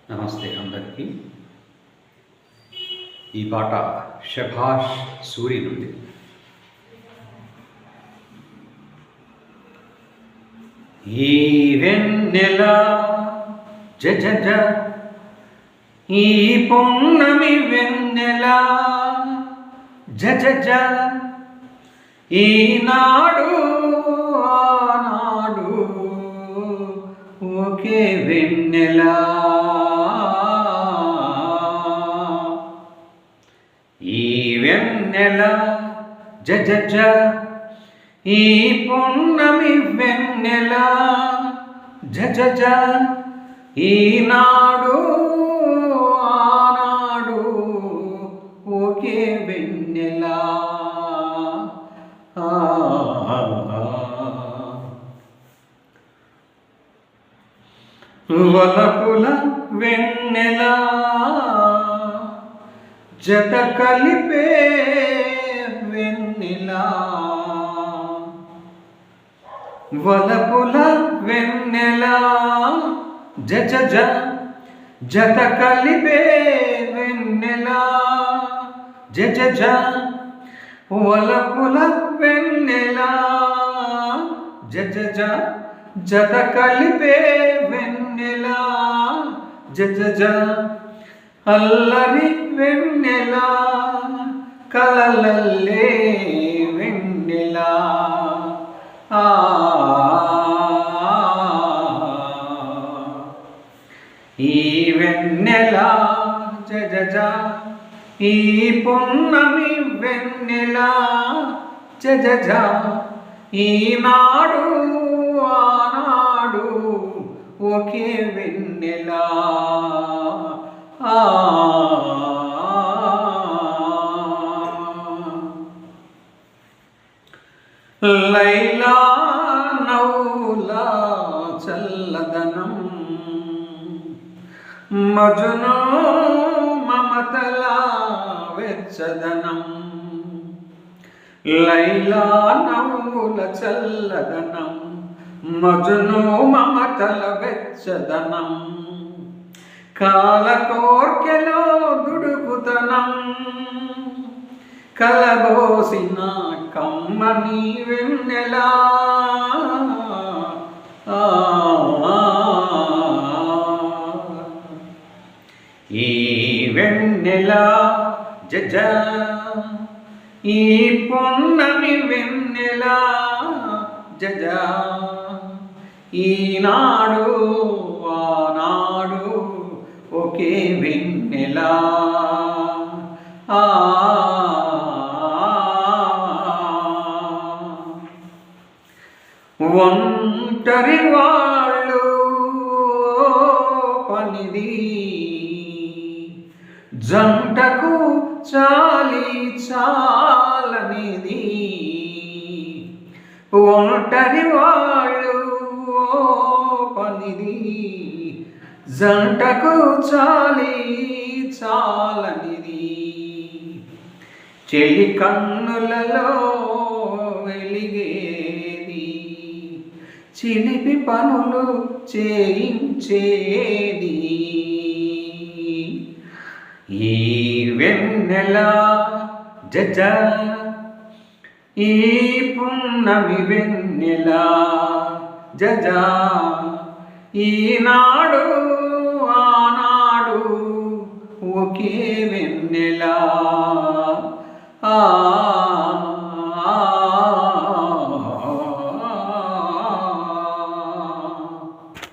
నమస్తే అందరికీ. ఈ పాట శభాష్ సూరి నుండి. ఈ వెన్నెల జ జ జ, ఈ పొన్నమి వెన్నెల జ జ జ, ఈనాడు ఆనాడు ఒకే వెన్నెల. ఈ వెన్నెల జ జ జ, ఈ పొన్నమి వెన్నెల జ జ జ, ఈనాడు ఆనాడు ఒకే వెన్నెల. వలపుల వెన్నెల జత కలిపే వెన్నెల, వలపుల వెన్నెల జ జ జ, జత కలిపే వెన్నెల జ జ జ, వలపుల వెన్నెల జ జ జ, జత కలిపే వెన్నెల జ జ జ, అల్లరి వెన్నెల కలలల్లే వెన్నెల. ఈ వెన్నెల జ జ జ, ఈ పొన్నమి వెన్నెల జ జ జ, ఈనాడు ఆనాడు ఒకే వెన్నెల. లైలా నవ్వులా చల్లదనం, మజును మమతల వెచ్చదనం. లైలా నవ్వుల చల్లదనం, మజును మమతల వెచ్చదనం. కాలకోర్కెలో దుడుకుతనం, కలబోసిన కమ్మని వెన్నెల. ఈ వెన్నెల జ జ, ఈ పొన్నమి వెన్నెల జ జ, ఈనాడు ఆనాడు ఒకే వెన్నెల. ఒంటరి వాళ్ళు పనిది, జంటకు చాలి చాలనిది. ఒంటరి వాళ్ళు పనిది, జంటకు చాలి చాలనిది. చెలి కన్నులలో వెలిగేది, చిలిపి పనులు చేయించేది. ఈ వెన్నెల జ జ, ఈ పున్నమి వెన్నెల జ జ, ఈనాడు ఆనాడు ఒకే వెన్నెల.